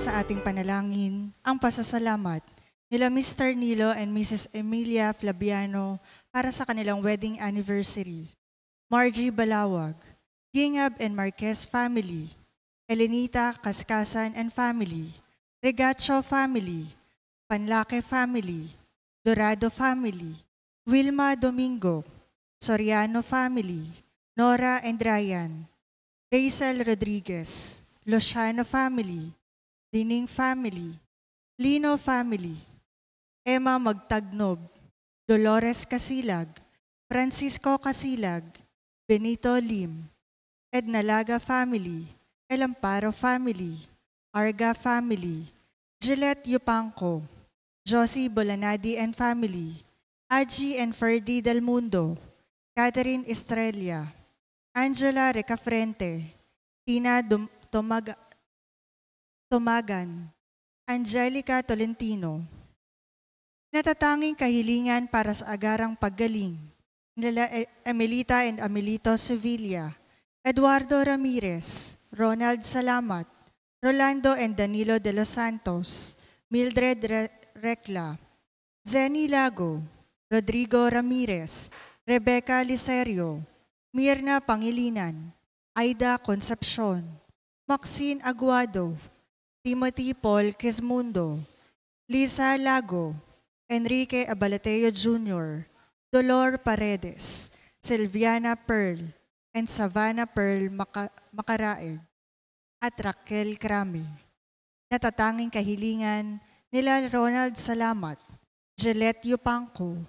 sa ating panalangin ang pasasalamat nila Mr. Nilo and Mrs. Emilia Flaviano para sa kanilang wedding anniversary. Margie Balawag, Gingab and Marquez family, Elenita Kaskasan and family, Regacho family, Panlake family, Dorado family, Wilma Domingo, Soriano family, Nora and Ryan, Rachel Rodriguez, Luciano family, Dining family, Lino family, Emma Magtagnob, Dolores Casilag, Francisco Casilag, Benito Lim, Edna Laga family, El Amparo family, Arga family, Gillette Yupanco, Josie Bolanadi and family, Aji and Ferdy Del Mundo, Catherine Estrella, Angela Recafrente, Tina Tomagan, Angelica Tolentino. Natatanging kahilingan para sa agarang paggaling nila Emelita and Amelito Sevilla, Eduardo Ramirez, Ronald Salamat, Rolando and Danilo de los Santos, Mildred Recla, Zenny Lago, Rodrigo Ramirez, Rebecca Licerio, Mirna Pangilinan, Aida Concepcion, Maxine Aguado, Timothy Paul Quezmundo, Lisa Lago, Enrique Abalateo Jr., Dolor Paredes, Silviana Pearl, and Savannah Pearl Macaraeg, at Raquel Crame. Natatanging kahilingan nila Ronald Salamat, Gillette Yupanco,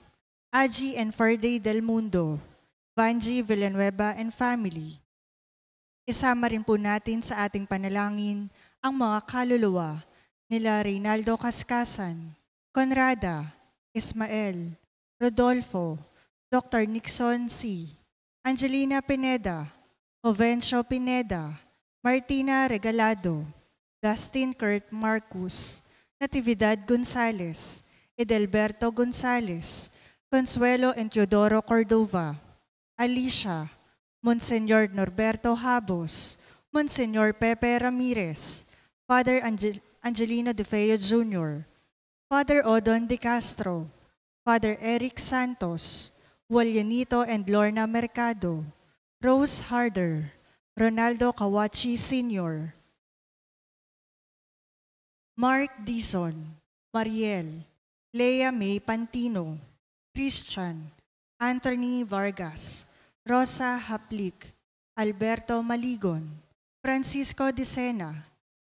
Aji and Ferdy Del Mundo, Vanji Villanueva and family. Isama rin po natin sa ating panalangin ang mga kaluluwa nila Reynaldo Kaskasan, Conrada, Ismael, Rodolfo, Dr. Nixon C., Angelina Pineda, Jovencio Pineda, Martina Regalado, Dustin Kurt Marcus, Natividad Gonzales, Edelberto Gonzales, Consuelo and Teodoro Cordova, Alicia, Monsenyor Norberto Habos, Monsenyor Pepe Ramirez, Father Angelino De Feo Jr., Father Odon De Castro, Father Eric Santos, Julianito and Lorna Mercado, Rose Harder, Ronaldo Kawachi Sr., Mark Dizon, Mariel, Lea May Pantino, Christian, Anthony Vargas, Rosa Haplik, Alberto Maligon, Francisco De Sena,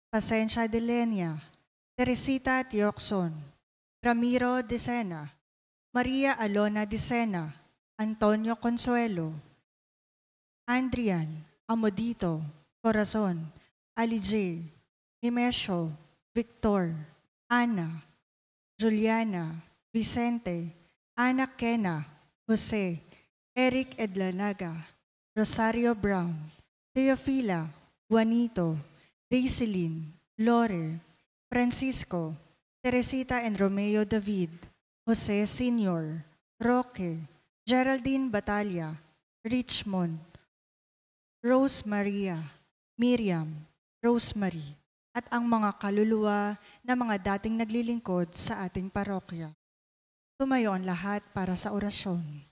Pasencia De Lenia, Teresita Tioxon, Ramiro De Sena, Maria Alona De Sena, Antonio Consuelo, Andrian, Amodito, Corazon, Ali J, Nimesio, Victor, Ana, Juliana, Vicente, Ana Kena, Jose, Eric Edlanaga, Rosario Brown, Teofila, Juanito, Daiseline, Lore, Francisco, Teresita and Romeo David, Jose Sr., Roque, Geraldine Batalla, Richmond, Rose Maria, Miriam, Rosemary, at ang mga kaluluwa na mga dating naglilingkod sa ating parokya. Tumayo ang lahat para sa orasyon.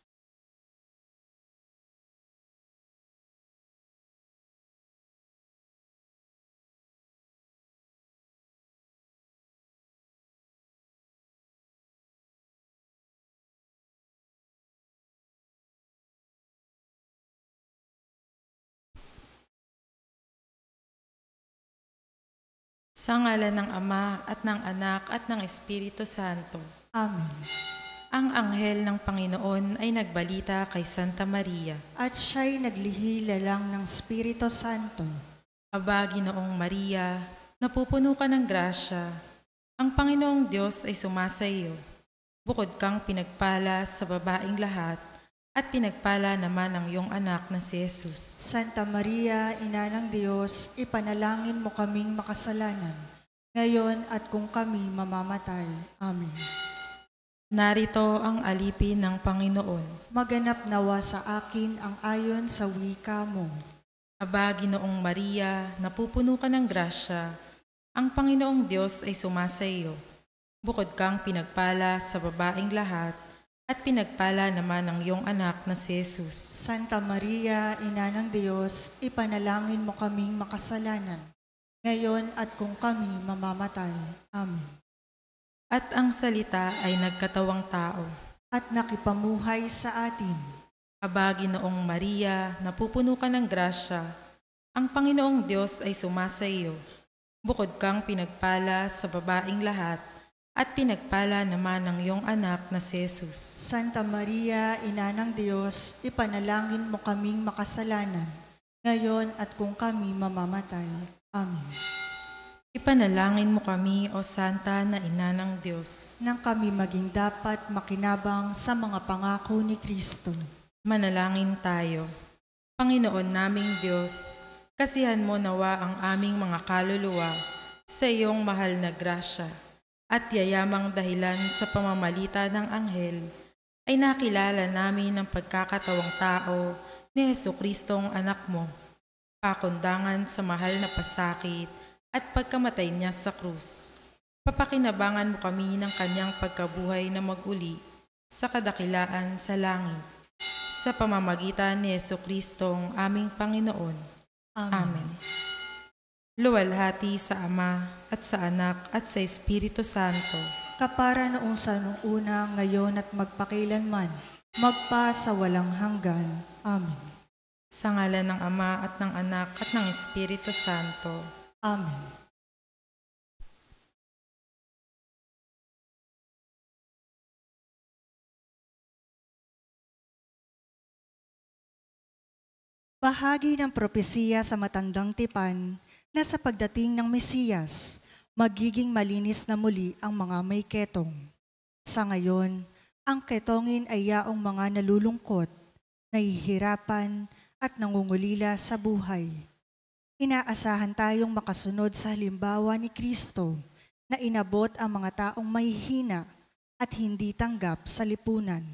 Sa ngalan ng Ama at ng Anak at ng Espiritu Santo. Amen. Ang anghel ng Panginoon ay nagbalita kay Santa Maria. At siya'y naglihila-lang ng Espiritu Santo. Aba, Ginoong Maria, napupuno ka ng grasya. Ang Panginoong Diyos ay sumasa iyo. Bukod kang pinagpala sa babaeng lahat, at pinagpala naman ang iyong anak na si Jesus. Santa Maria, Ina ng Diyos, ipanalangin mo kaming makasalanan, ngayon at kung kami mamamatay. Amen. Narito ang alipin ng Panginoon. Maganap nawa sa akin ang ayon sa wika mo. Aba, Ginoong Maria, napupuno ka ng grasya. Ang Panginoong Diyos ay sumasa iyo. Bukod kang pinagpala sa babaeng lahat, at pinagpala naman ang iyong anak na si Jesus. Santa Maria, Ina ng Diyos, ipanalangin mo kaming makasalanan, ngayon at kung kami mamamatay. Amen. At ang salita ay nagkatawang tao. At nakipamuhay sa atin. Aba, Ginoong Maria, napupuno ka ng grasya, ang Panginoong Diyos ay sumasa iyo. Bukod kang pinagpala sa babaeng lahat, at pinagpala naman ang iyong anak na si Jesus. Santa Maria, Ina ng Diyos, ipanalangin mo kaming makasalanan, ngayon at kung kami mamamatay. Amen. Ipanalangin mo kami, O Santa na Ina ng Diyos, Nang kami maging dapat makinabang sa mga pangako ni Kristo. manalangin tayo. Panginoon naming Diyos, kasihan mo nawa ang aming mga kaluluwa sa iyong mahal na grasya, at yayamang dahilan sa pamamalita ng anghel, ay nakilala namin ang pagkakatawang tao ni Jesucristong anak mo, pakundangan sa mahal na pasakit at pagkamatay niya sa krus. Papakinabangan mo kami ng kanyang pagkabuhay na mag-uli sa kadakilaan sa langit, sa pamamagitan ni Jesucristong aming Panginoon. Amen. Luwalhati sa Ama at sa Anak at sa Espiritu Santo, Kapara noong sa nung una, ngayon at magpakailanman, magpa sa walang hanggan. Amen. sa ngalan ng Ama at ng Anak at ng Espiritu Santo. Amen. Bahagi ng propesiya sa matandang tipan na sa pagdating ng Mesiyas, magiging malinis na muli ang mga may ketong. Sa ngayon, ang ketongin ay yaong mga nalulungkot, nahihirapan at nangungulila sa buhay. Inaasahan tayong makasunod sa halimbawa ni Kristo na inabot ang mga taong mahihina at hindi tanggap sa lipunan.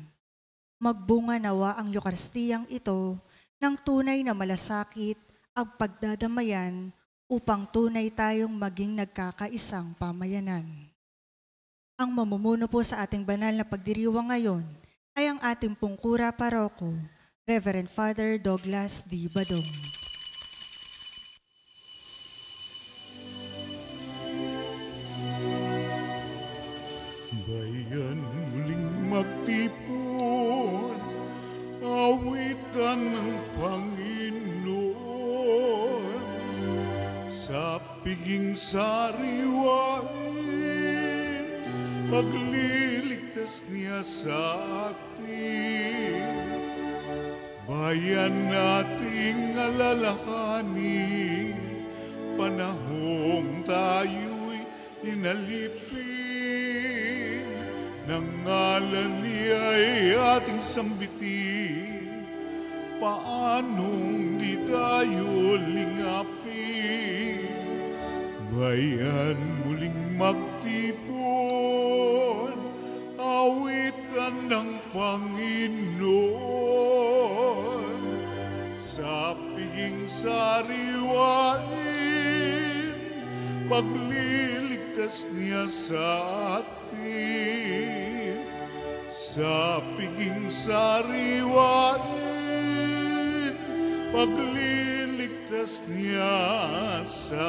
Magbunga nawa ang Eukaristiyang ito ng tunay na malasakit ang pagdadamayan upang tunay tayong maging nagkakaisang pamayanan. Ang mamumuno po sa ating banal na pagdiriwang ngayon ay ang ating pungkura paroko, Reverend Father Douglas D. Badong. Bayan muling magtipon, awitan ng Panginoon, sa piging sariwain, pagliligtas niya sa atin. Bayan nating alalahanin, panahong tayo'y inalipin, ng ngalan niya'y ating sambitin, paanong di tayo lingapin. Bayan muling magtipon, awitan ng Panginoon, sa piging sariwain, pagliligtas niya sa atin. Sa piging sariwain, pagliligtas niya sa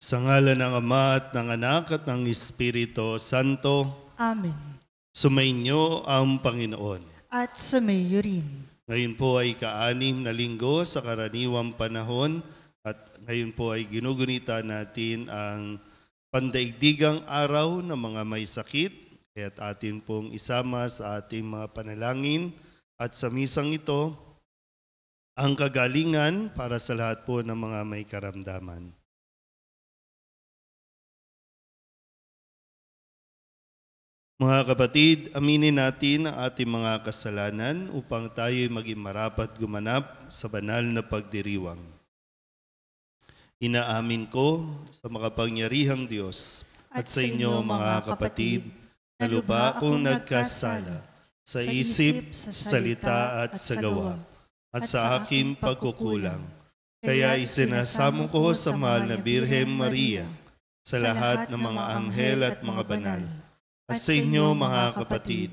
Sa ngalan ng Ama at ng Anak at ng Espiritu Santo, Amen. sumainyo ang Panginoon. At sumayo rin. Ngayon po ay ka-6 na linggo sa karaniwang panahon at ngayon po ay ginugunita natin ang pandaigdigang araw ng mga may sakit. Kaya't atin pong isama sa ating mga panalangin at sa misang ito ang kagalingan para sa lahat po ng mga may karamdaman. Mga kapatid, aminin natin ang ating mga kasalanan upang tayo'y maging marapat gumanap sa banal na pagdiriwang. Inaamin ko sa makapangyarihang Diyos at sa inyo mga kapatid, na lubha akong nagkasala sa isip, sa salita at sa gawa, at sa aking pagkukulang. Kaya isinasamo ko sa mahal na Birhen Maria, sa lahat ng mga anghel at mga banal, at sa inyo mga kapatid,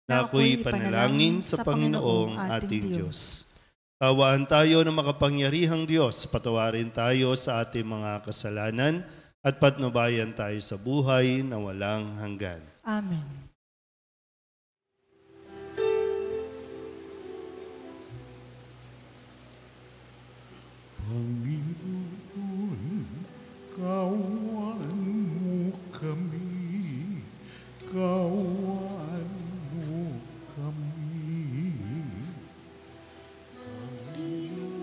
na ako'y panalangin sa Panginoong ating Diyos. Kawaan tayo ng makapangyarihang Diyos, patawarin tayo sa ating mga kasalanan, at patnubayan tayo sa buhay na walang hanggan. Amen. Panginoon, kawan mo kami, kawan mo kami. Panginoon,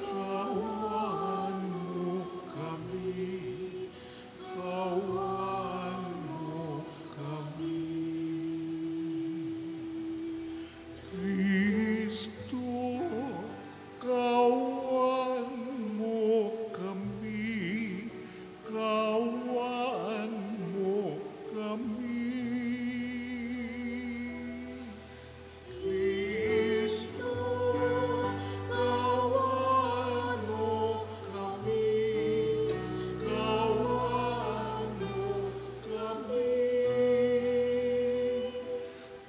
kawan mo kami, kawan mo kami. Kristo, kawan mo kami, kawan mo kami. Kristo, kawan mo kami, kawan mo kami.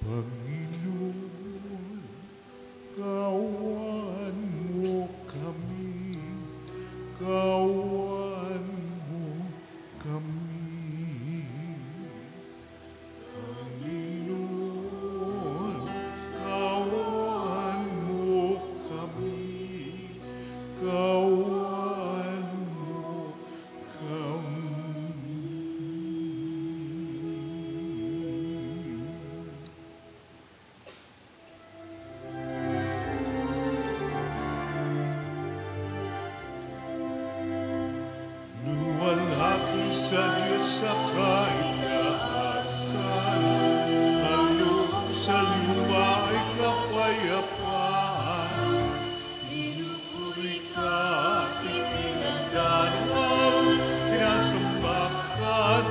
Panginoon, kawan mo kami, kawan mo kami. Panginoon, kawan mo kami, kawan mo kami. Luwalhati sa Diyos sa kaitaasan, ang loob sa lupa ay kapayapaan. Pinupuri ka at ipinagdaraan, sinasamba ka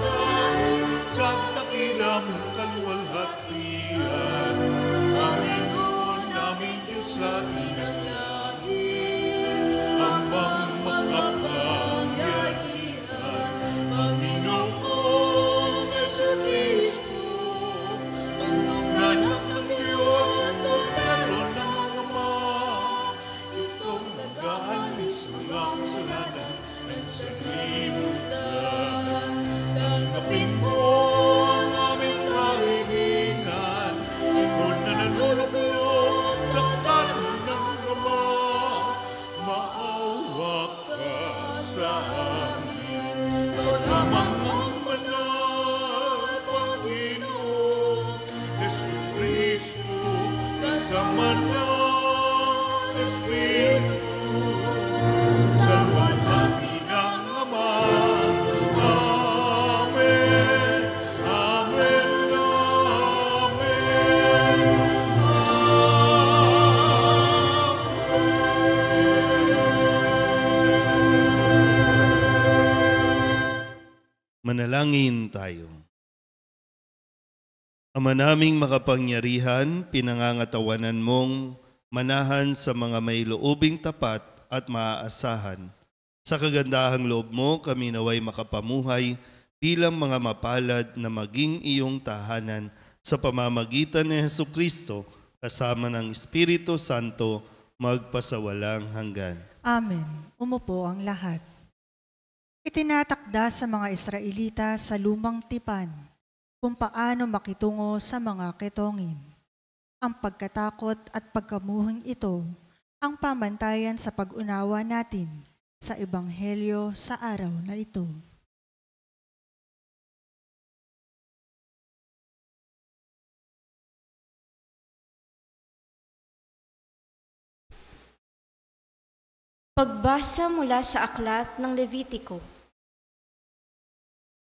sa dakilang kaluwalhatian. Panginoon naming Diyos sa inang langit, amang makapangyarihan. Panginoong Jesucristo, ang anak ng Diyos at kordero ng Ama, itong nag-aalis ng kasalanan ng sanlibutan. Tanggapin mo ang aming kahilingan, ikaw na nanunuglo sa kanan ng Ama. Maawa ka sa amin, ikaw lamang ang banal, Panginoon Jesucristo, kasama ng Espiritu, sa luwalhati ng Ama. Amen, amen, amen. Manalangin tayo. Ama naming makapangyarihan, pinangangatawanan mong manahan sa mga may loobing tapat at maaasahan. Sa kagandahang loob mo, kami naway makapamuhay bilang mga mapalad na maging iyong tahanan sa pamamagitan ni Jesucristo kasama ng Espiritu Santo magpasawalang hanggan. Amen. Umupo ang lahat. Itinatakda sa mga Israelita sa lumang tipan kung paano makitungo sa mga ketongin. Ang pagkatakot at pagkamuhing ito ang pamantayan sa pag-unawa natin sa Ebanghelyo sa araw na ito. Pagbasa mula sa aklat ng Levitiko.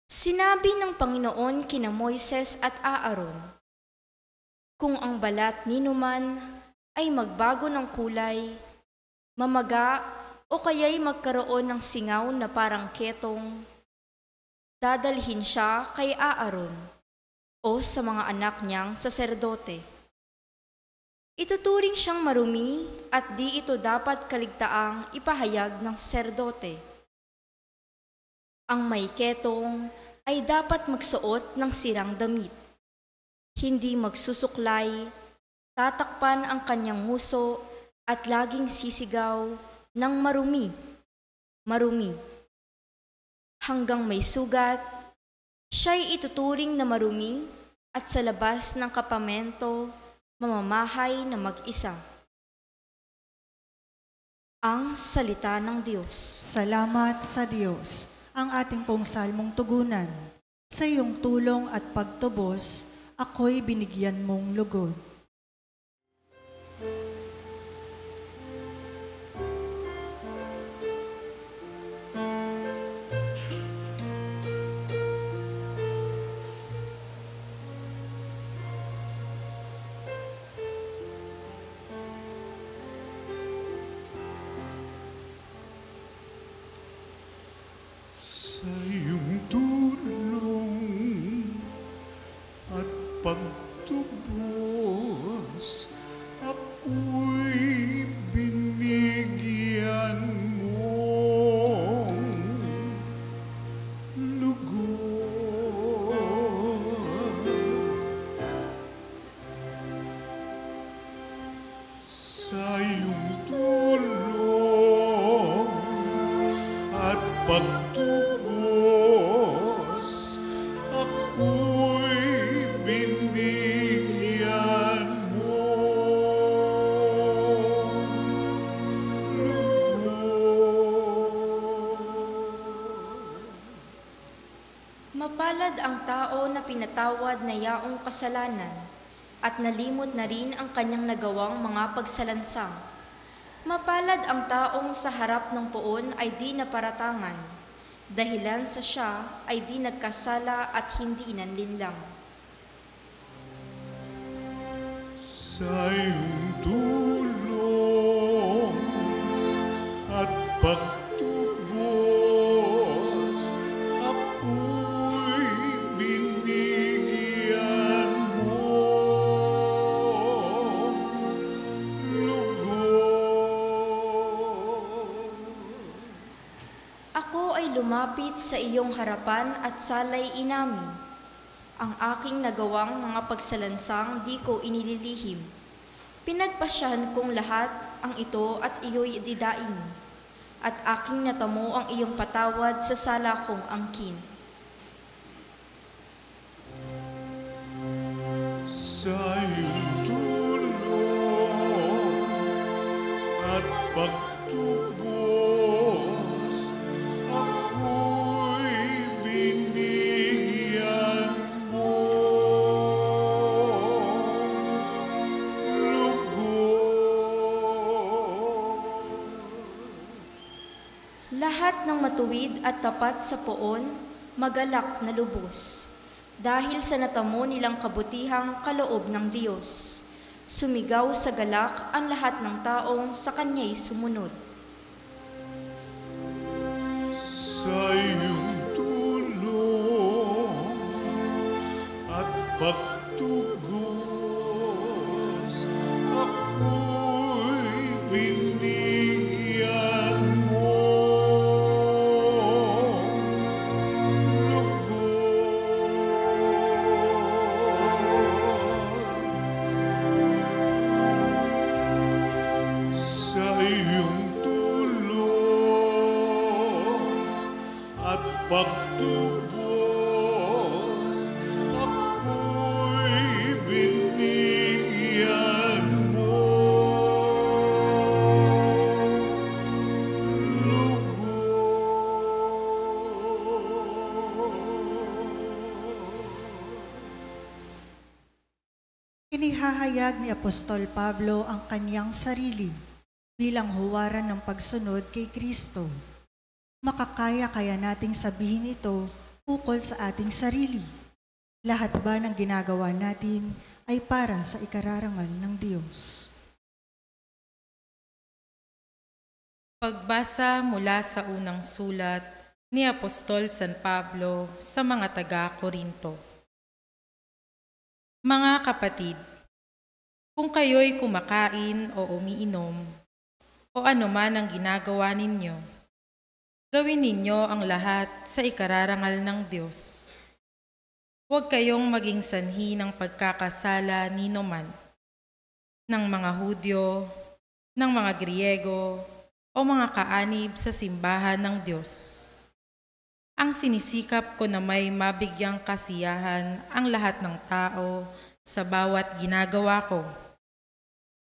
Sinabi ng Panginoon kina Moises at Aaron, kung ang balat ninuman ay magbago ng kulay, mamaga o kaya'y magkaroon ng singaw na parang ketong, dadalhin siya kay Aaron o sa mga anak niyang saserdote. Ituturing siyang marumi at di ito dapat kaligtaang ipahayag ng saserdote. Ang may ketong ay dapat magsuot ng sirang damit, hindi magsusuklay, tatakpan ang kanyang nguso at laging sisigaw ng marumi, marumi. Hanggang may sugat, siya'y ituturing na marumi at sa labas ng kapamento, mamamahay na mag-isa. Ang salita ng Diyos. Salamat sa Diyos, ang ating pong salmong tugunan. Sa iyong tulong at pagtubos, ako'y binigyan mong lugod. Sa iyong tulong at pagtubos, ako'y binigyan mong lugod. Sa iyong tulong at pagtubos, ako'y binigyan mo lugod. Mapalad ang tao na pinatawad na yaong kasalanan at nalimot na rin ang kanyang nagawang mga pagsalansang. Mapalad ang taong sa harap ng poon ay di naparatangan, dahilan sa siya ay di nagkasala at hindi nanlinlang. Sa iyong tulong at pagtubos, ako'y binigyan mo lugod. Ako ay lumapit sa iyong harapan at salay inamin. Ang aking nagawang mga pagsalansang di ko inililihim. Pinagpasyahan kong lahat ang ito at iyo'y didaing. At aking natamo ang iyong patawad sa sala kong angkin. Sa iyong tulong at pagtubos, ako'y binigyan mo lugod. Lahat ng matuwid at tapat sa poon, magalak na lubos. Dahil sa natamo nilang kabutihang kaloob ng Diyos. Sumigaw sa galak ang lahat ng taong sa Kanya'y sumunod. Sa iyong tulong at pagtugos, ako'y binigyan mo lugod. Sa iyong tulong at pagtubos, ako'y binigyan mo lugod. Inihahayag ni Apostol Pablo ang kanyang sarili bilang huwaran ng pagsunod kay Kristo. Makakaya kaya nating sabihin ito ukol sa ating sarili. Lahat ba ng ginagawa natin ay para sa ikararangal ng Diyos? Pagbasa mula sa unang sulat ni Apostol San Pablo sa mga taga-Korinto. Mga kapatid, kung kayo'y kumakain o umiinom, o anuman ang ginagawa ninyo, gawin ninyo ang lahat sa ikararangal ng Diyos. Huwag kayong maging sanhi ng pagkakasala ninuman, ng mga Hudyo, ng mga Griego, o mga kaanib sa simbahan ng Diyos. Ang sinisikap ko na may mabigyang kasiyahan ang lahat ng tao sa bawat ginagawa ko.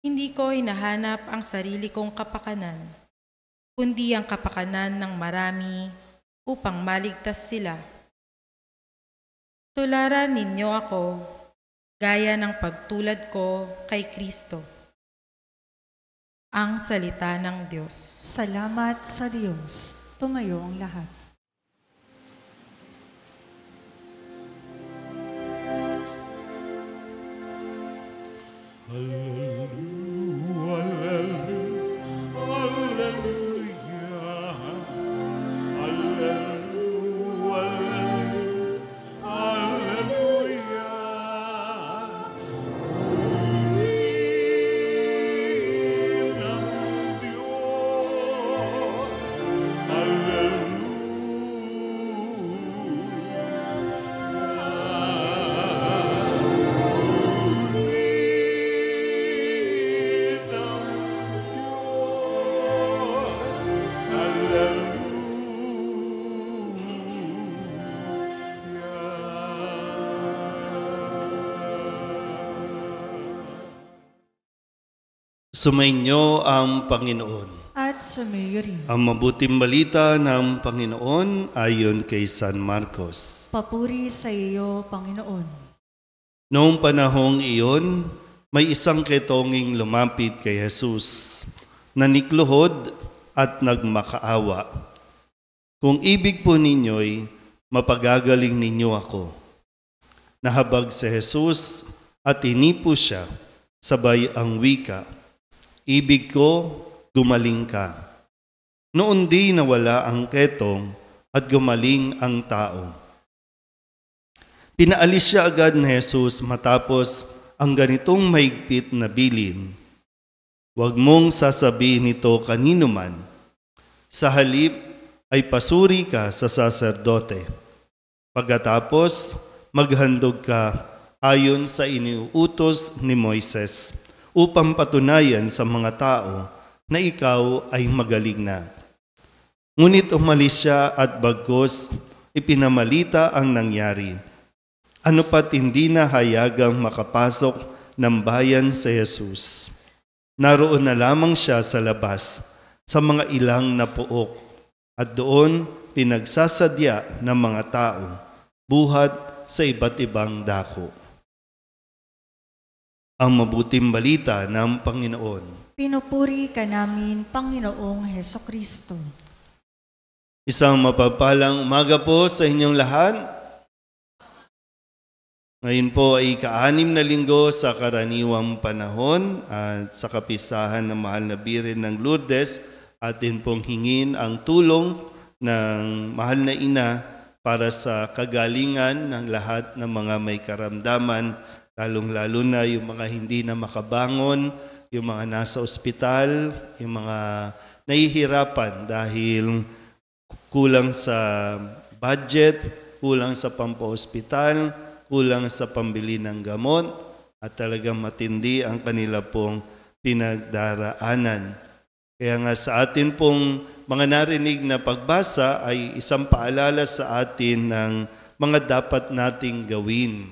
Hindi ko hinahanap ang sarili kong kapakanan, kundi ang kapakanan ng marami upang maligtas sila. Tularan ninyo ako, gaya ng pagtulad ko kay Kristo. Ang salita ng Diyos. Salamat sa Diyos. Tumayo ang lahat. Sumainyo ang Panginoon. At sumayo rin. Ang mabuting balita ng Panginoon ayon kay San Marcos. Papuri sa iyo, Panginoon. Noong panahong iyon, may isang ketonging lumapit kay Jesus, nanikluhod at nagmakaawa. Kung ibig po ninyo'y mapagagaling ninyo ako. Nahabag si Jesus at inipo siya, sabay ang wika, ibig ko, gumaling ka. Noon di nawala ang ketong at gumaling ang tao. Pinaalis siya agad ni Jesus matapos ang ganitong mahigpit na bilin. Huwag mong sasabihin ito kanino man. Sa halip ay pasuri ka sa saserdote. Pagkatapos, maghandog ka ayon sa iniuutos ni Moises upang patunayan sa mga tao na ikaw ay magaling na. Ngunit umalis siya at bagkus ipinamalita ang nangyari. Ano pat hindi na hayagang makapasok ng bayan sa Jesus. Naroon na lamang siya sa labas sa mga ilang na puok at doon pinagsasadya ng mga tao buhat sa iba't ibang dako. Ang mabuting balita ng Panginoon. Pinupuri ka namin, Panginoong Hesukristo. Isang mapagpalang umaga po sa inyong lahat. Ngayon po ay ika-6 na linggo sa karaniwang panahon at sa kapistahan ng Mahal na Birhen ng Lourdes, atin pong hingin ang tulong ng Mahal na Ina para sa kagalingan ng lahat ng mga may karamdaman, lalong-lalo na yung mga hindi na makabangon, yung mga nasa ospital, yung mga nahihirapan dahil kulang sa budget, kulang sa pampa-ospital, kulang sa pambili ng gamot, at talagang matindi ang kanila pong pinagdaraanan. Kaya nga sa atin pong mga narinig na pagbasa ay isang paalala sa atin ng mga dapat nating gawin.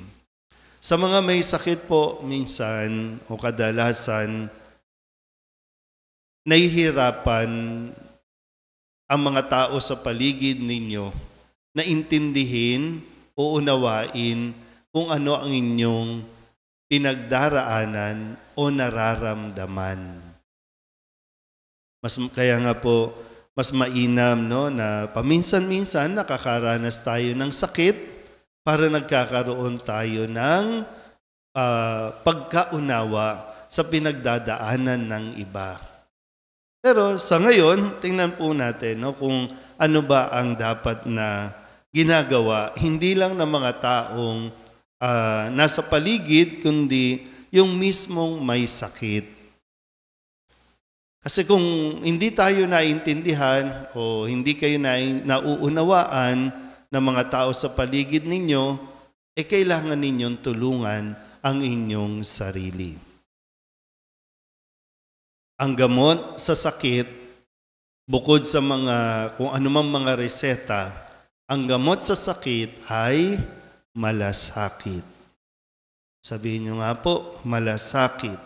Sa mga may sakit po, minsan o kadalasan, nahihirapan ang mga tao sa paligid ninyo na intindihin o unawain kung ano ang inyong pinagdaraanan o nararamdaman. Kaya nga po, mas mainam na paminsan-minsan nakakaranas tayo ng sakit para nagkakaroon tayo ng pagkaunawa sa pinagdadaanan ng iba. Pero sa ngayon, tingnan po natin kung ano ba ang dapat na ginagawa, hindi lang ng mga taong nasa paligid, kundi yung mismong may sakit. Kasi kung hindi tayo naintindihan o hindi kayo nauunawaan ng mga tao sa paligid ninyo, kailangan ninyong tulungan ang inyong sarili. Ang gamot sa sakit, bukod sa kung anumang mga reseta, ang gamot sa sakit ay malasakit. Sabihin nyo nga po, malasakit.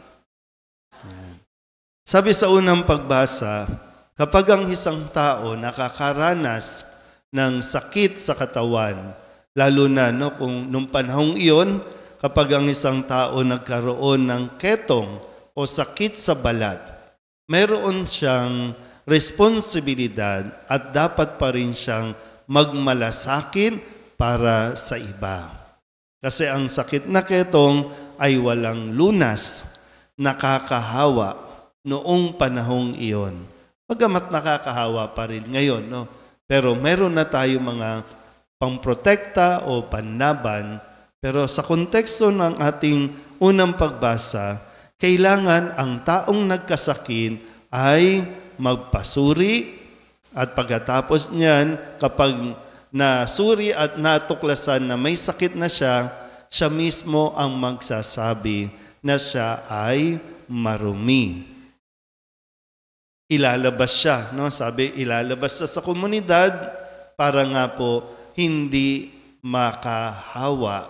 Sabi sa unang pagbasa, kapag ang isang tao nakakaranas ng sakit sa katawan, lalo na kung nung panahong iyon, kapag ang isang tao nagkaroon ng ketong o sakit sa balat, mayroon siyang responsibilidad at dapat pa rin siyang magmalasakit para sa iba. Kasi ang sakit na ketong ay walang lunas, nakakahawa noong panahong iyon. Bagamat nakakahawa pa rin ngayon, no? Pero meron na tayo mga pangprotekta o panlaban. Pero sa konteksto ng ating unang pagbasa, kailangan ang taong nagkasakit ay magpasuri at pagkatapos niyan, kapag nasuri at natuklasan na may sakit na siya, siya mismo ang magsasabi na siya ay marumi. Ilalabas siya, no? Sabi, ilalabas siya sa komunidad para nga po hindi makahawa.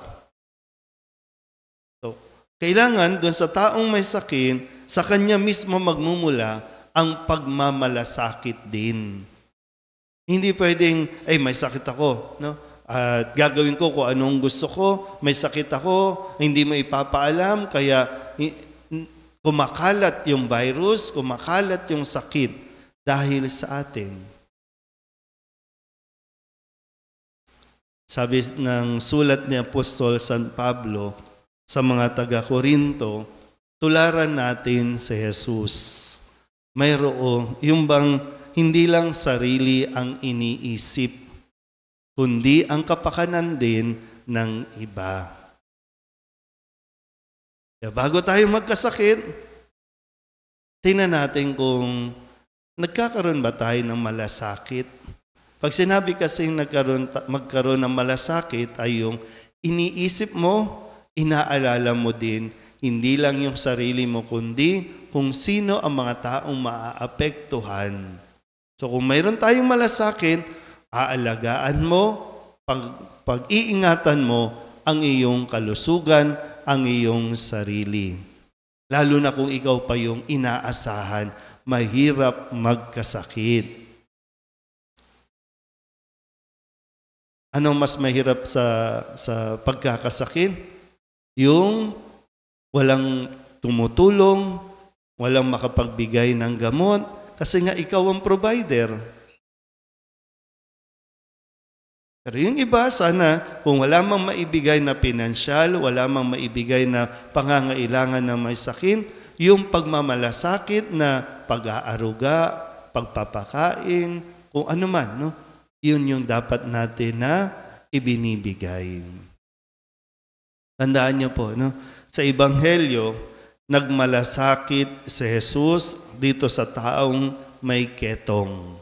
So, kailangan doon sa taong may sakit, sa kanya mismo magmumula ang pagmamalasakit din. Hindi pwedeng, may sakit ako, no? At gagawin ko kung anong gusto ko, may sakit ako, hindi mo ipapaalam, kaya kumakalat yung virus, kumakalat yung sakit dahil sa atin. Sabi ng sulat ni Apostol San Pablo sa mga taga-Korinto, tularan natin si Jesus. Mayroon, yung bang hindi lang sarili ang iniisip, kundi ang kapakanan din ng iba. Kaya bago tayo magkasakit, tingnan natin kung nagkakaroon ba tayo ng malasakit. Pag sinabi kasi magkaroon ng malasakit ay yung iniisip mo, inaalala mo din, hindi lang yung sarili mo, kundi kung sino ang mga taong maaapektuhan. So kung mayroon tayong malasakit, aalagaan mo, pag-iingatan mo ang iyong kalusugan, ang iyong sarili. Lalo na kung ikaw pa yung inaasahan, mahirap magkasakit. Anong mas mahirap sa pagkakasakit? Yung walang tumutulong, walang makapagbigay ng gamot, kasi nga ikaw ang provider. Pero yung iba, sana, kung wala mang maibigay na pinansyal, wala mang maibigay na pangangailangan na may sakit, yung pagmamalasakit na pag-aaruga, pagpapakain, kung ano man, no? Yun yung dapat natin na ibinibigay. Tandaan niyo po, no? Sa Ebanghelyo, nagmalasakit si Jesus dito sa taong may ketong.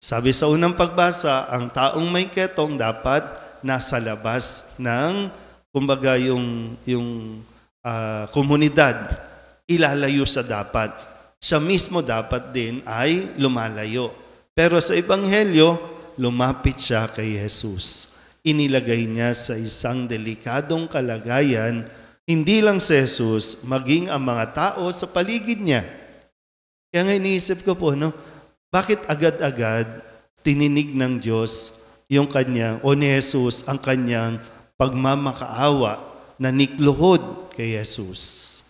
Sabi sa unang pagbasa, ang taong may ketong dapat nasa labas ng, kumbaga yung komunidad, ilalayo sa dapat. Siya mismo dapat din ay lumalayo. Pero sa Ebanghelyo, lumapit siya kay Jesus. Inilagay niya sa isang delikadong kalagayan, hindi lang si Jesus, maging ang mga tao sa paligid niya. Kaya nga iniisip ko po, no, bakit agad-agad tininig ng Diyos yung kanyang, o ni Jesus, ang kanyang pagmamakaawa na nikluhod kay Jesus?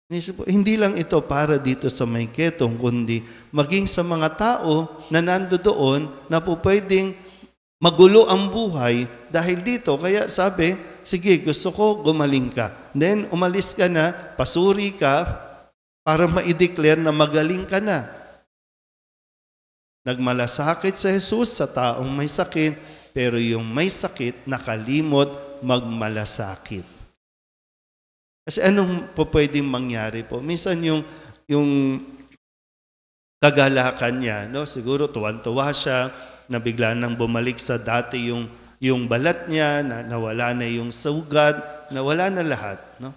Iniisip ko, hindi lang ito para dito sa may ketong, kundi maging sa mga tao na nandoon na po pwedeng magulo ang buhay dahil dito. Kaya sabi, sige, gusto ko gumaling ka. Then umalis ka na, pasuri ka para ma-declare na magaling ka na. Nagmalasakit sa Jesus sa taong may sakit pero yung may sakit nakalimot magmalasakit. Kasi anong po pwedeng mangyari po? Minsan yung kagalakan niya, no? Siguro tuwan-tuwa siya na bigla nang bumalik sa dati yung balat niya, na nawala na yung sugat, nawala na lahat, no?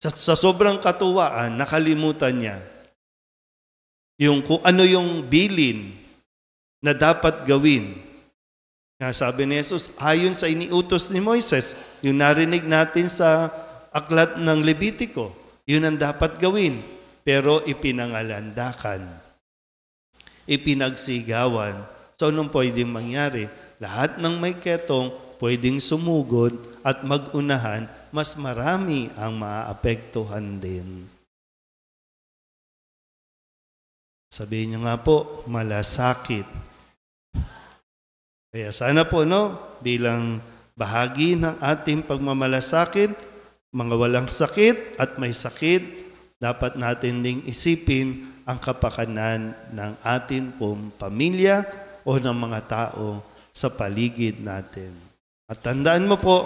Sa sobrang katuwaan, nakalimutan niya yung kung ano yung bilin na dapat gawin. Nga sabi ni Jesus, ayon sa iniutos ni Moises, yung narinig natin sa aklat ng Levitico, yun ang dapat gawin. Pero ipinangalandakan, ipinagsigawan. So anong pwedeng mangyari? Lahat ng may ketong pwedeng sumugod at mag-unahan, mas marami ang maapektuhan din. Sabihin niyo nga po, malasakit. Kaya sana po, no, bilang bahagi ng ating pagmamalasakit, mga walang sakit at may sakit, dapat natin ding isipin ang kapakanan ng ating pong pamilya o ng mga tao sa paligid natin. At tandaan mo po,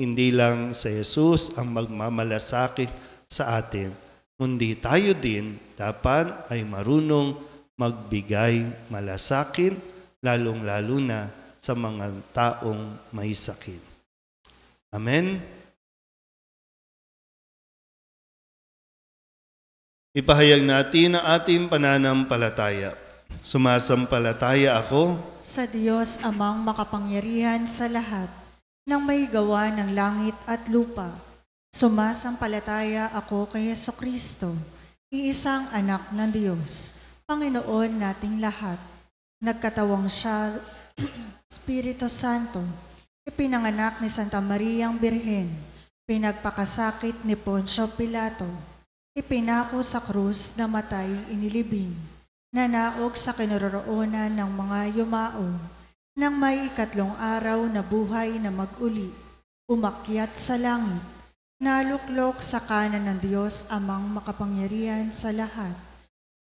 hindi lang sa Jesus ang magmamalasakit sa atin, kundi tayo din dapat ay marunong magbigay malasakit, lalong-lalo na sa mga taong may sakit. Amen? Ipahayag natin ang ating pananampalataya. Sumasampalataya ako sa Diyos amang makapangyarihan sa lahat, ng may gawa ng langit at lupa. Sumasampalataya ako kay Jesucristo, iisang anak ng Diyos, Panginoon nating lahat. Nagkatawang siya, Espiritu Santo, ipinanganak ni Santa Mariang Birhen, pinagpakasakit ni Poncio Pilato, ipinako sa krus na matay inilibing, nanaog sa kinaroroonan ng mga yumao, nang may ikatlong araw na buhay na mag-uli, umakyat sa langit, naluklok sa kanan ng Diyos amang makapangyarihan sa lahat.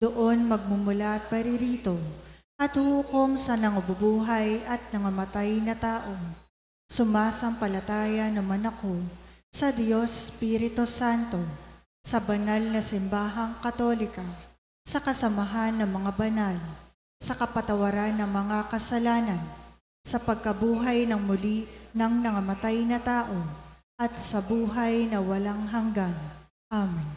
Doon magmumula at paririto, at hukom sa nangabubuhay at nangamatay na tao. Sumasampalataya naman ako sa Diyos Espiritu Santo, sa banal na simbahang katolika, sa kasamahan ng mga banal, sa kapatawaran ng mga kasalanan, sa pagkabuhay ng muli ng nangamatay na tao, at sa buhay na walang hanggan. Amen.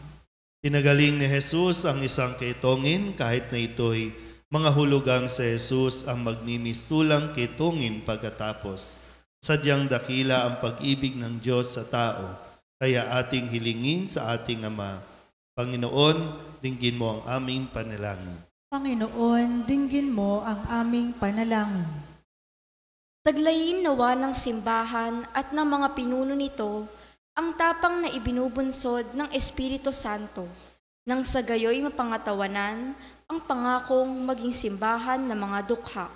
Pinagaling ni Jesus ang isang kaitongin kahit na ito'y mga hulugang sa Jesus ang magmimistulang kaitongin pagkatapos. Sadyang dakila ang pag-ibig ng Diyos sa tao, kaya ating hilingin sa ating Ama. Panginoon, dinggin mo ang aming panalangin. Panginoon, dinggin mo ang aming panalangin. Taglayin nawa ng simbahan at ng mga pinuno nito ang tapang na ibinubunsod ng Espiritu Santo, nang sa gayoy mapangatawanan ang pangakong maging simbahan ng mga dukha.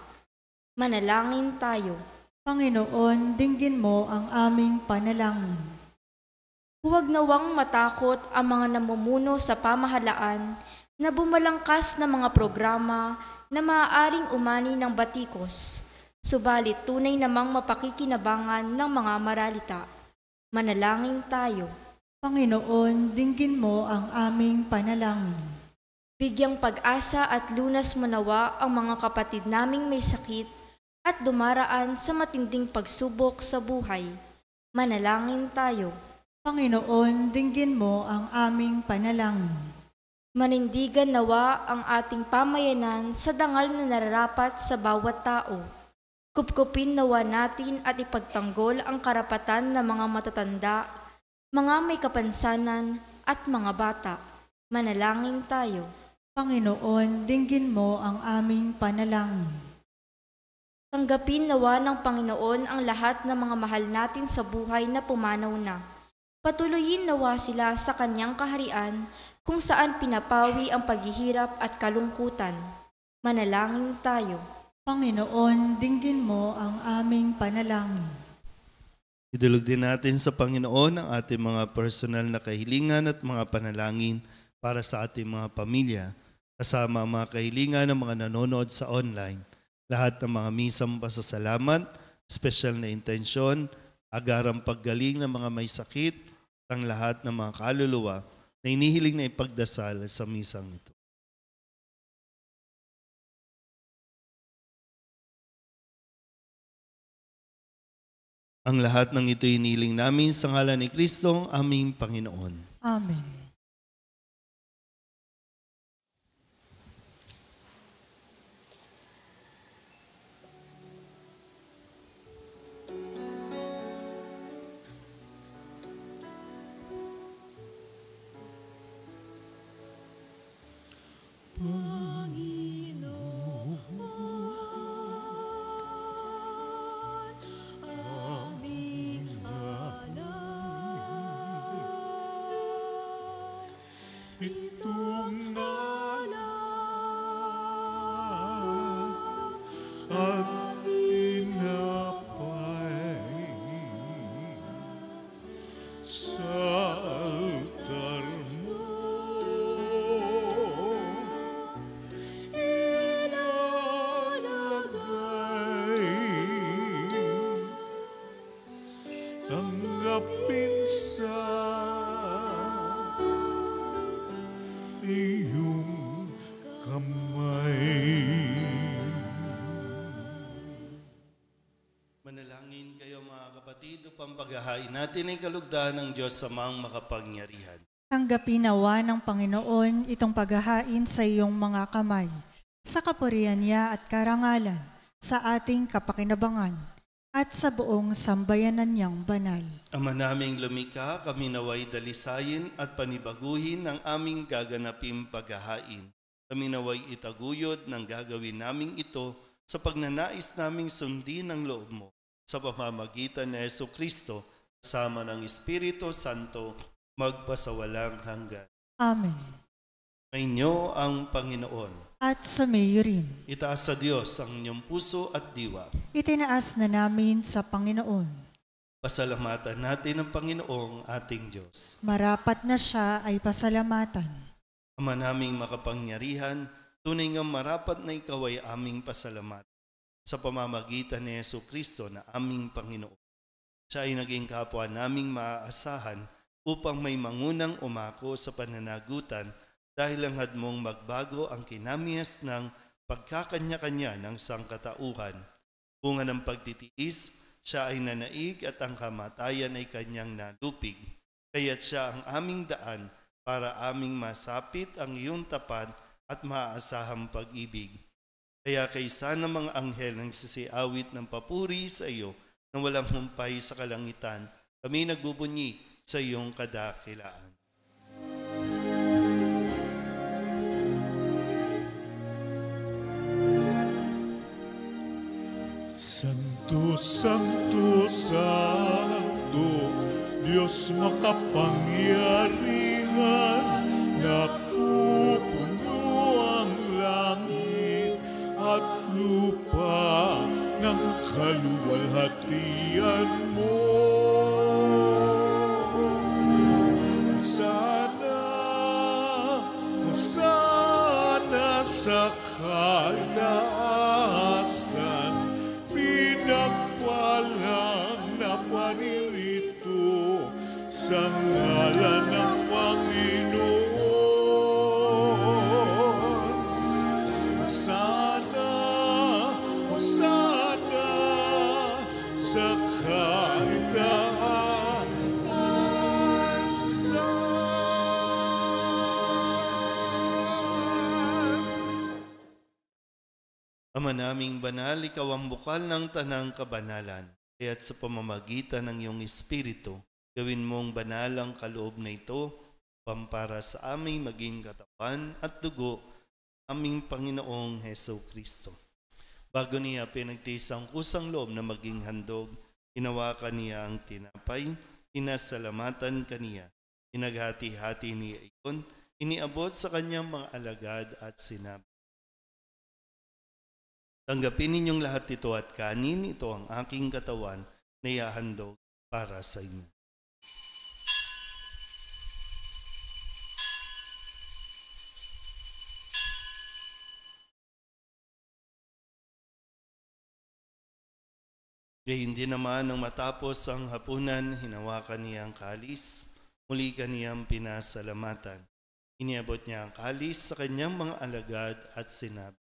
Manalangin tayo. Panginoon, dinggin mo ang aming panalangin. Huwag nawang matakot ang mga namumuno sa pamahalaan na bumalangkas na mga programa na maaaring umani ng batikos, subalit tunay namang mapakikinabangan ng mga maralita. Manalangin tayo. Panginoon, dinggin mo ang aming panalangin. Bigyang pag-asa at lunas mo nawa ang mga kapatid naming may sakit at dumaraan sa matinding pagsubok sa buhay. Manalangin tayo. Panginoon, dinggin mo ang aming panalangin. Manindigan nawa ang ating pamayanan sa dangal na nararapat sa bawat tao. Kupkupin nawa natin at ipagtanggol ang karapatan ng mga matatanda, mga may kapansanan at mga bata. Manalangin tayo. Panginoon, dinggin mo ang aming panalangin. Tanggapin nawa ng Panginoon ang lahat ng mga mahal natin sa buhay na pumanaw na. Patuloyin nawa sila sa kanyang kaharian kung saan pinapawi ang paghihirap at kalungkutan. Manalangin tayo. Panginoon, dinggin mo ang aming panalangin. Idulog din natin sa Panginoon ang ating mga personal na kahilingan at mga panalangin para sa ating mga pamilya, kasama ang mga kahilingan ng mga nanonood sa online. lahat ng mga misang pasasalamat, special na intensyon, agarang paggaling ng mga may sakit, ang lahat ng mga kaluluwa na inihiling na ipagdasal sa misang ito. Ang lahat ng ito inihiling namin sa ngalan ni Kristo, aming Panginoon. Amen. Itong ngalan at pinapay sa altar mo. Ilalagay, tanggapin sa iyong kamay. Manalangin kayo mga kapatid upang paghahain natin ay kalugdan ng Diyos sa mga makapangyarihan. Tanggapin nawa ng Panginoon itong paghahain sa iyong mga kamay, sa kapurihan niya at karangalan, sa ating kapakinabangan, at sa buong sambayanan niyang banal. Ama naming lumikha, kami naway dalisayin at panibaguhin ang aming gaganaping paghahain. Kami naway itaguyod ng gagawin naming ito sa pagnanais naming sundin ang loob mo sa pamamagitan ni Jesucristo kasama ng Espiritu Santo magpasawalang hanggan. Amen. Mainyo ang Panginoon. At sumayo rin. Itaas sa Diyos ang inyong puso at diwa. Itinaas na namin sa Panginoon. Pasalamatan natin ang Panginoong ating Diyos. Marapat na siya ay pasalamatan. Ama naming makapangyarihan, tunay nga marapat na ikaw ay aming pasalamat sa pamamagitan ni Jesucristo na aming Panginoon. Siya ay naging kapwa naming maaasahan upang may mangunang umako sa pananagutan dahil ang mong magbago ang kinamihas ng pagkakanya-kanya ng sangkatauhan. Bunga ng pagtitiis, siya ay nanaig at ang kamatayan ay kanyang nalupig. Kaya't siya ang aming daan para aming masapit ang iyong tapat at maaasahang pag-ibig. Kaya kaysa ng mga anghel ang sisiawit ng papuri sa iyo na walang humpay sa kalangitan, kami nagbubunyi sa iyong kadakilaan. Santo, Santo, Santo, Diyos makapangyarihan, napupuno ang langit at lupa ng kaluwalhatian mo. Sana sa kalaasan, pinagpalang na panirito sa ngalan ng Panginoon. Sana sa Ama naming banal, ikaw ang bukal ng tanang kabanalan. Kaya't sa pamamagitan ng iyong Espiritu, gawin mong banal ang kaloob na ito, pampara sa aming maging katawan at dugo, aming Panginoong Jesucristo. Bago niya pinagtiis ang kusang loob na maging handog, hinawakan niya ang tinapay, inasalamatan kaniya, inaghati-hati niya iyon, iniabot sa kanyang mga alagad at sinabi, tanggapin ninyong lahat ito at kanin, ito ang aking katawan na ihahandog para sa inyo. Gayon din naman nang matapos ang hapunan, hinawakan niya ang kalis, muli kaniyang pinasalamatan. Iniabot niya ang kalis sa kanyang mga alagad at sinabi,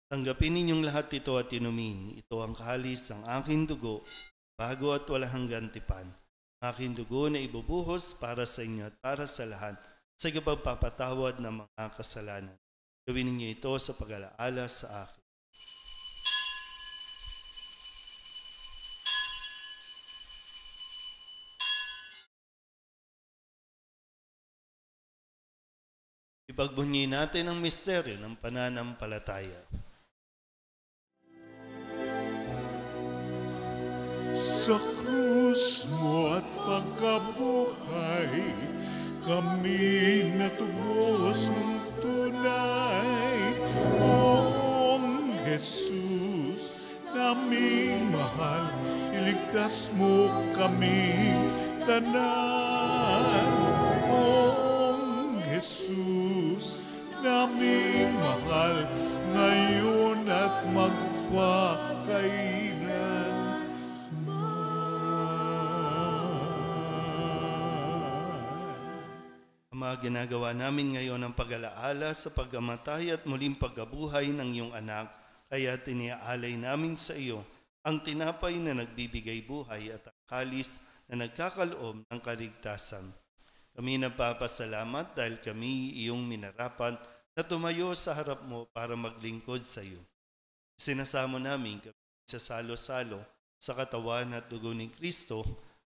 "Tanggapin ninyong lahat ito at inumin. Ito ang kalis ng aking dugo, bago at walang hanggang tipan. Ang aking dugo na ibubuhos para sa inyo at para sa lahat sa pagpapatawad ng mga kasalanan. Gawin ninyo ito sa pag-alaala sa akin." Ipagbunyi natin ang misteryo ng pananampalataya. Sa krus mo at pagkabuhay, kami natubos ng tunay. Oong Jesus, naming mahal, iligtas mo kami tanan. Oong Jesus, naming mahal, ngayon at magpakailan. Ama, ginagawa namin ngayon ang pag-alaala sa pagkamatay at muling pagkabuhay ng iyong anak, kaya tiniaalay namin sa iyo ang tinapay na nagbibigay buhay at ang kalis na nagkakaloob ng kaligtasan. Kami nagpapasalamat dahil kami iyong minarapat na tumayo sa harap mo para maglingkod sa iyo. Sinasamo namin kami sa salo-salo sa katawan at dugo ni Kristo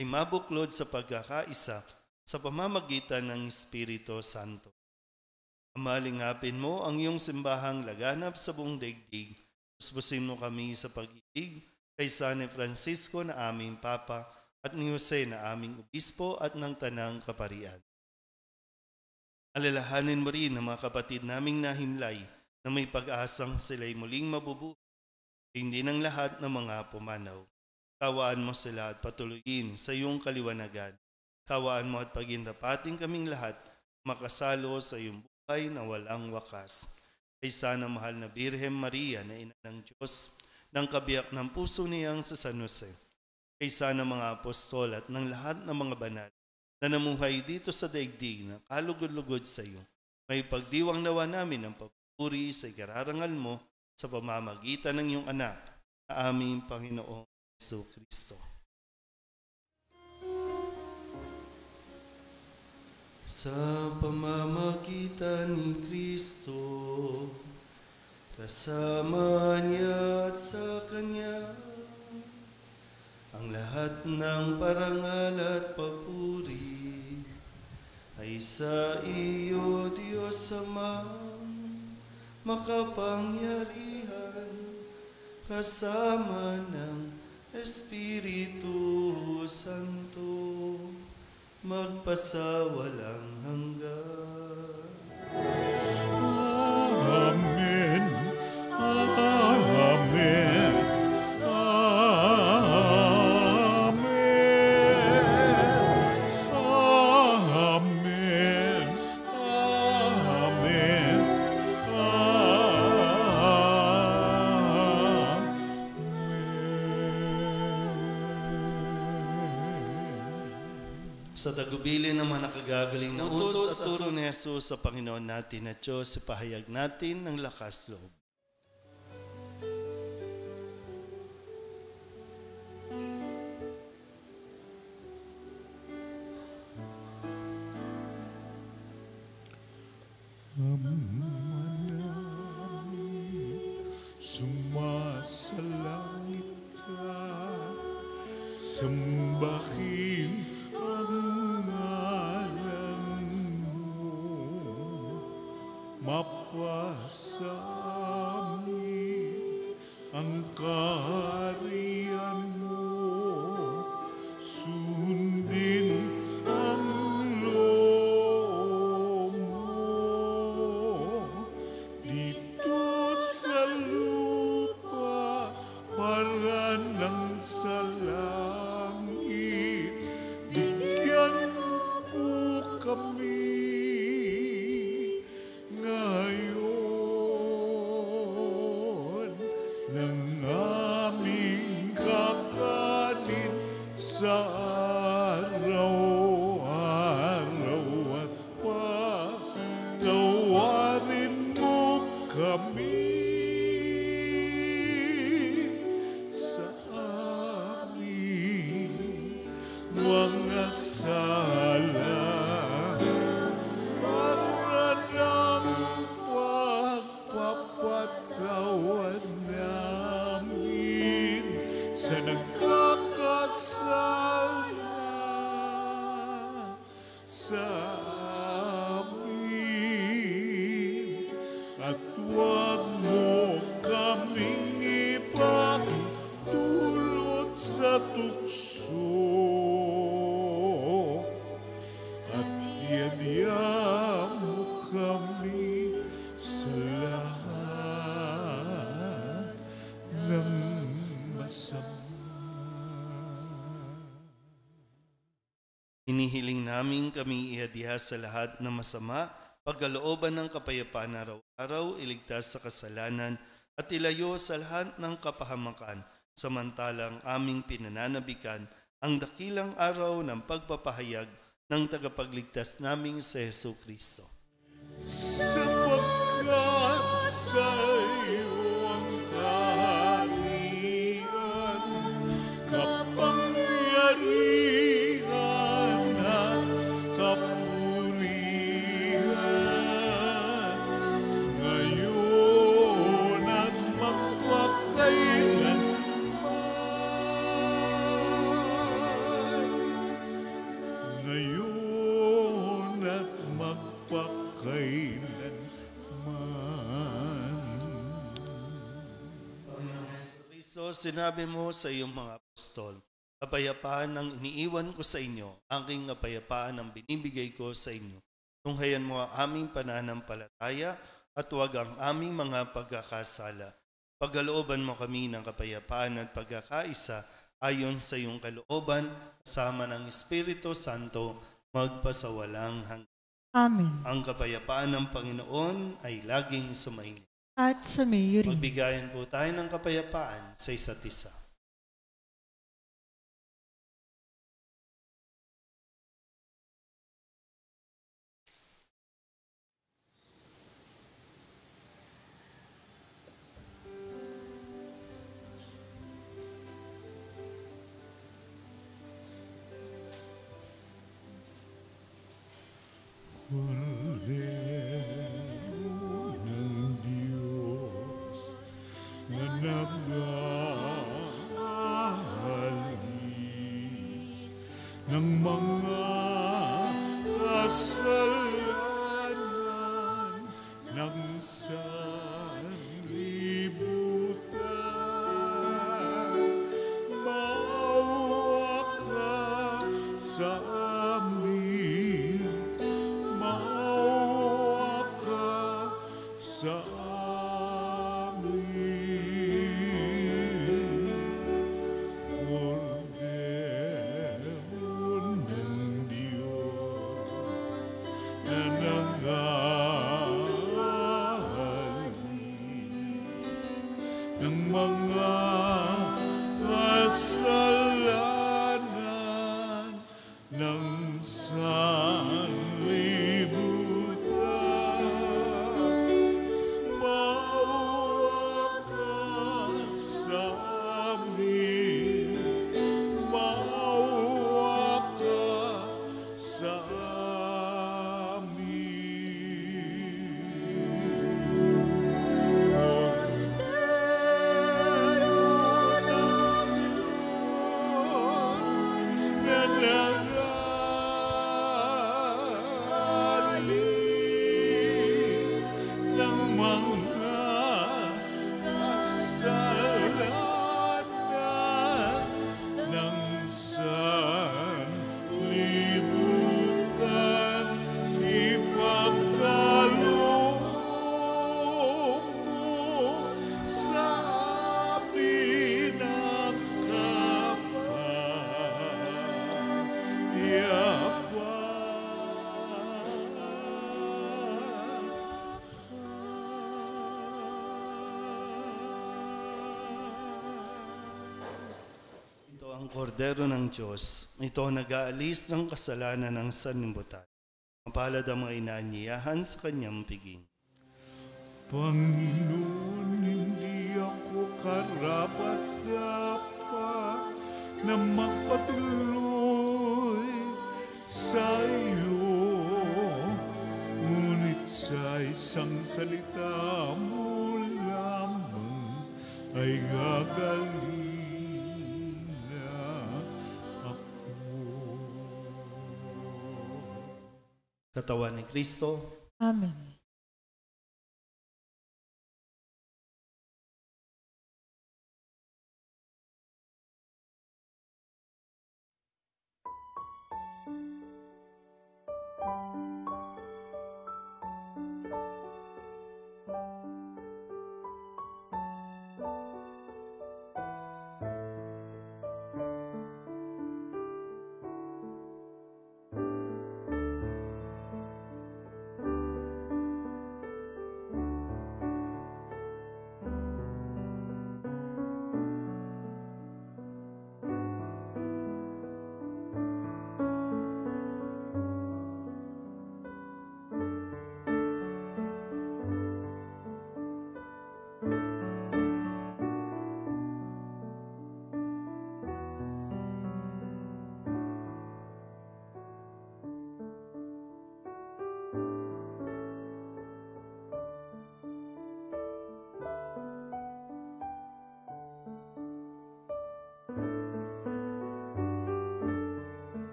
ay mabuklod sa pagkakaisa sa pamamagitan ng Espiritu Santo. Amalingapin mo ang iyong simbahang laganap sa buong daigdig. Puspusin mo kami sa pag-ibig kay San Francisco na aming Papa at ni Jose na aming Obispo at ng Tanang Kaparian. Alalahanin mo rin ang mga kapatid naming nahimlay na may pag-asang sila'y muling mabubuhay, hindi ng lahat ng mga pumanaw. Kawaan mo sila at patuloyin sa iyong kaliwanagan. Kawaan mo at pagintapating kaming lahat makasalo sa iyong buhay na walang wakas. Kay sana mahal na Birhen Maria na ina ng Diyos, ng kabiyak ng puso niyang sa San Jose. Kay sana mga apostol at ng lahat ng mga banal na namuhay dito sa daigdig na kalugod-lugod sa iyo. May pagdiwang nawa namin ang papuri sa ikararangal mo sa pamamagitan ng iyong anak na aming Panginoong Jesucristo. Sa pamamagitan ni Kristo, kasama niya at sa Kanya, ang lahat ng parangal at papuri ay sa iyo, Diyos Ama, makapangyarihan, kasama ng Espiritu Santo, magpasawalang hanggan. Amen. Amen. Sa tagubilin ng mga nakagagaling na utos at turo ni Jesus sa Panginoon natin at Diyos, ipahayag natin ng lakas loob. Sumasalangit ka, sambahin ang ngalan mo, mapasa amin ang kaharian mo, sundin ang loob mo, dito sa lupa para ng sa langit. Bigyan mo po kami ngayon ng aming sa araw-araw at patawarin mo kami sa aming mga sala. Para ng pagpapatawad namin sa nagkakasala sa amin. At huwag mo kaming ipagdulot sa tukso. At iadya mo kami sa lahat ng masama. Hinihiling namin kami iadya sa lahat ng masama, pagkalooban ng kapayapaan araw-araw, iligtas sa kasalanan, at ilayo sa lahat ng kapahamakan, samantalang aming pinananabikan ang dakilang araw ng pagpapahayag ng tagapagligtas naming si Hesu Kristo. Sapagkat sa iyo ang kaharian, kapangyarihan at kapurihan, ngayon at magpakailanman. Ngayon at magpakailanman. Kristo, sinabi mo sa iyong mga apostol, kapayapaan ang iniiwan ko sa inyo, aking kapayapaan ang binibigay ko sa inyo. Tunghayan mo ang aming pananampalataya at huwag ang aming mga pagkakasala. Pagkalooban mo kami ng kapayapaan at pagkakaisa ayon sa iyong kalooban, kasama ng Espiritu Santo, magpasawalang hanggan. Amen. Ang kapayapaan ng Panginoon ay laging sumainyo. At sumayo rin. Magbigayan po tayo ng kapayapaan sa isa't isa. Kordero ng Diyos na nag-aalis ng mga kasalanan ng sanlibutan, maawa ka sa amin. Maawa ka sa amin. Kordero ng Diyos na nag-aalis ng mga kasalanan ng sanlibutan, maawa ka sa amin. Maawa ka sa amin. Kordero Ang kordero ng Diyos, ito ang nag-aalis ng kasalanan ng sanlibutan. Mapalad ang mga inaanyayahan sa kanyang piging. Panginoon, hindi ako karapat-dapat na magpatuloy sa iyo. Ngunit sa isang salita mo lamang ay gagaling na ako. Katawan ni Kristo, Amen.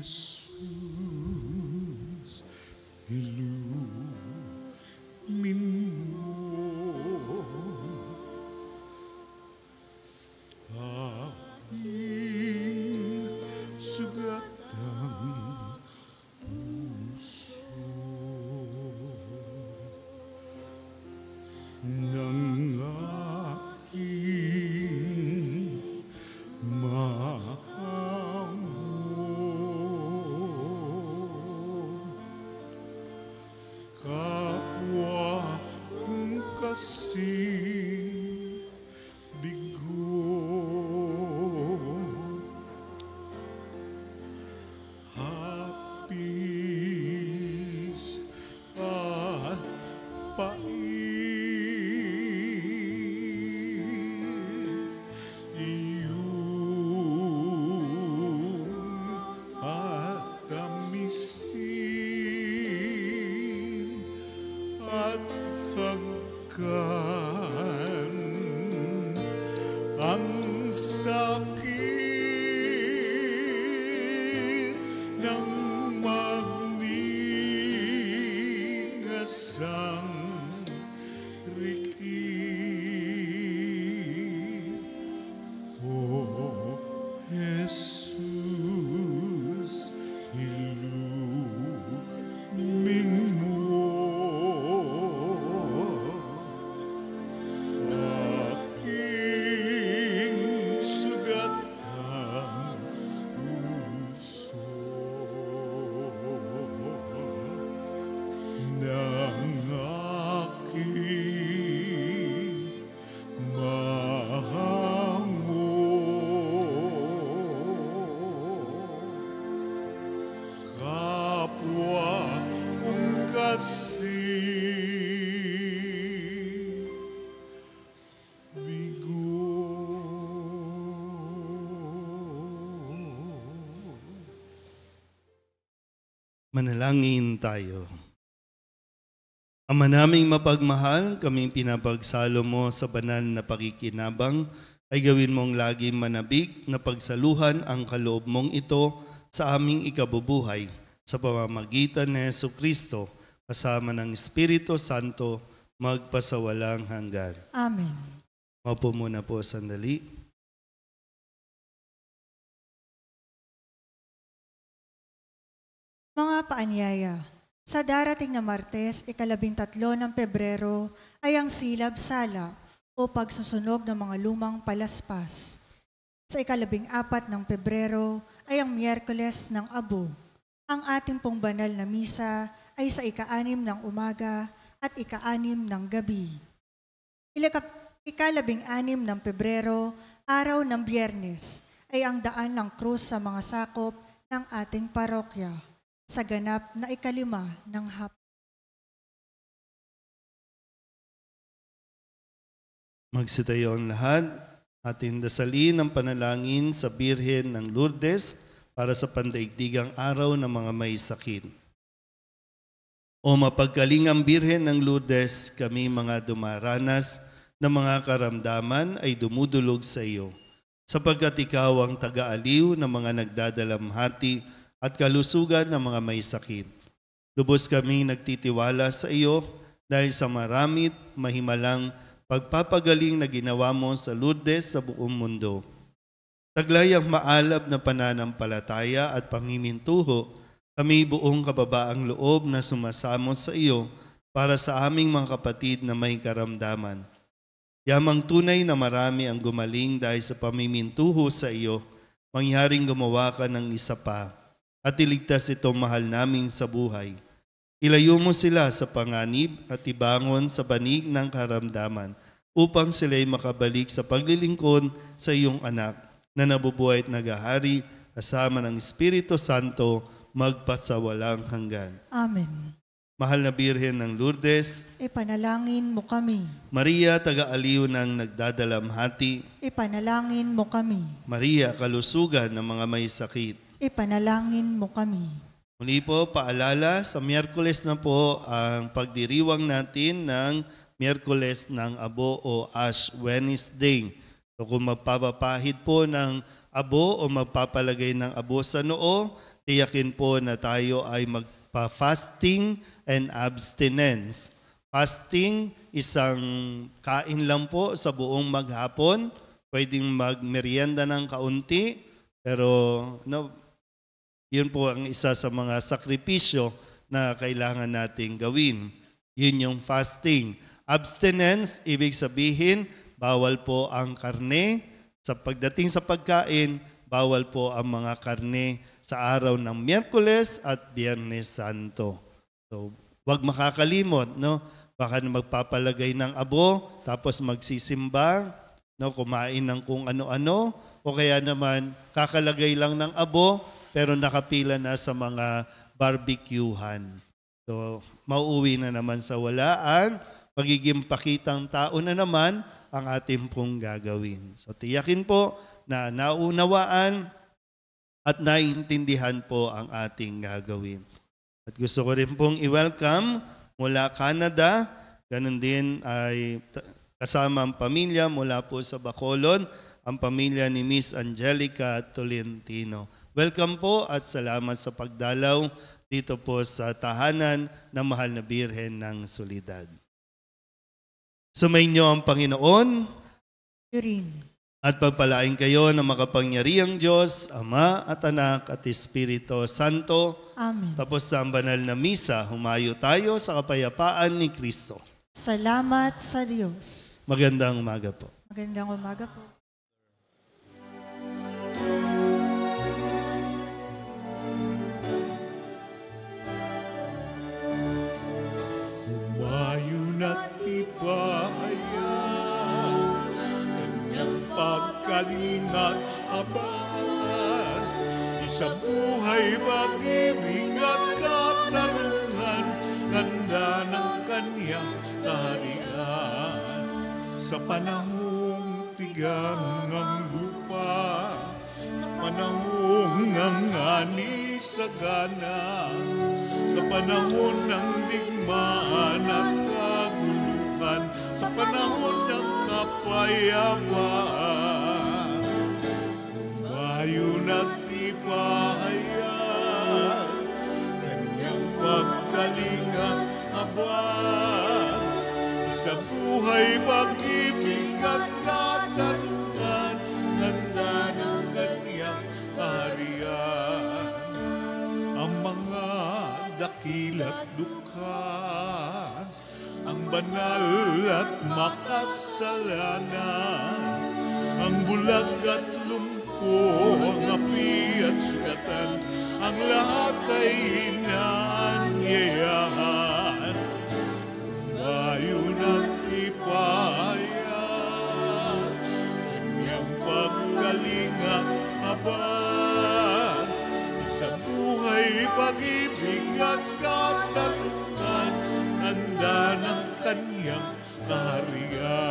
Jesus, ilumin mo aking sugatang puso ng aking kapwa kung kasi bigo, hapis at pait, iyong at tamisin at hagkan ang sakit ng magningasang rikit. O Jesus, ilumin mo aking sugatang puso ng aking kapwa kung kasi bigo. manalangin tayo. Ama naming mapagmahal, kaming pinapagsalo mo sa banal na pakikinabang, ay gawin mong laging manabik na pagsaluhan ang kaloob mong ito sa aming ikabubuhay sa pamamagitan ni Jesucristo kasama ng Espiritu Santo magpasawalang hanggan. Amen. Maupo muna po sandali. Mga paanyaya, sa darating na Martes, 13 ng Pebrero, ay ang silab-sala o pagsusunog ng mga lumang palaspas. Sa 14 ng Pebrero ay ang Miyerkules ng Abo. Ang ating pong banal na misa ay sa 6 ng umaga at 6 ng gabi. 16 ng Pebrero, araw ng Biyernes, ay ang daan ng krus sa mga sakop ng ating parokya sa ganap na 5 ng hapon. Magsitayo ang lahat. Ating dasalin ang panalangin sa Birhen ng Lourdes para sa pandaigdigang araw ng mga may sakit. O mapagkalingang Birhen ng Lourdes, kami mga dumaranas ng mga karamdaman ay dumudulog sa iyo, sapagkat ikaw ang taga-aliw ng mga nagdadalamhati at kalusugan ng mga may sakit. Lubos kami nagtitiwala sa iyo dahil sa maramit mahimalang pagpapagaling na ginawa mo sa Lourdes sa buong mundo. Taglay ang maalab na pananampalataya at pamimintuho, kami buong kababaang loob na sumasamot sa iyo para sa aming mga kapatid na may karamdaman. Yamang tunay na marami ang gumaling dahil sa pamimintuho sa iyo, mangyaring gumawa ka ng isa pa at iligtas itong mahal namin sa buhay. Ilayo mo sila sa panganib at ibangon sa banig ng karamdaman upang sila'y makabalik sa paglilingkod sa iyong anak na nabubuhay at nagahari kasama ng Espiritu Santo magpasawalang hanggan. Amen. Mahal na Birhen ng Lourdes, Ipanalangin mo kami. Maria, taga-aliw ng nagdadalamhati, Ipanalangin mo kami. Maria, kalusugan ng mga may sakit. Ipanalangin mo kami. Muli po, paalala, sa Miyerkules na po ang pagdiriwang natin ng Miyerkules ng Abo o Ash Wednesday. So kung magpapapahid po ng abo o magpapalagay ng abo sa noo, tiyakin po na tayo ay magpa-fasting and abstinence. Fasting, isang kain lang po sa buong maghapon. Pwedeng magmerienda ng kaunti, pero yun po ang isa sa mga sakripisyo na kailangan nating gawin. Yun yung fasting. Abstinence, ibig sabihin, bawal po ang karne. Sa pagdating sa pagkain, bawal po ang mga karne sa araw ng Miyerkules at Biyernes Santo. So, wag makakalimot, no? Baka magpapalagay ng abo, tapos magsisimba, no? Kumain ng kung ano-ano, o kaya naman kakalagay lang ng abo, pero nakapila na sa mga barbecuehan. So, mauuwi na naman sa walaan, magiging pakitang tao na naman ang ating pong gagawin. So, tiyakin po na naunawaan at naiintindihan po ang ating gagawin. At gusto ko rin pong i-welcome mula Canada, ganun din ay kasama ang pamilya mula po sa Bacolod, ang pamilya ni Miss Angelica Tolentino. Welcome po at salamat sa pagdalaw dito po sa tahanan ng Mahal na Birhen ng Soledad. Sumainyo ang Panginoon Yurin. at pagpalain kayo ng makapangyarihang Diyos, Ama at Anak at Espiritu Santo. Amen. Tapos sa banal na misa, humayo tayo sa kapayapaan ni Kristo. Salamat sa Diyos. Magandang umaga po. Magandang umaga po. Humayo na't ipahaya, kanyang pagkalingat aban. Isang buhay pag-ibig at katarungan, ganda ng kanyang kaharian. Sa panahong tigang ang lupa, sa panahong ang ani sa gana, sa panahon ng digmaan at kaguluhan, sa panahon ng kapayapaan. Humayo na't ipahayag, kanyang pagkalinga abang. Sa buhay pag-ibig at katarungan, ganda ng kanyang kaharian. Ang mga dakila't dukha, ang banal at makasalanan, ang bulag at lumpa Ang api at sugatan, ang lahat ay inaanyayahan. Umayon at ipahayag, kanyang pagkalinga aban. Isang buhay, pag-ibig at katarungan, tanda ng kanyang kaharian.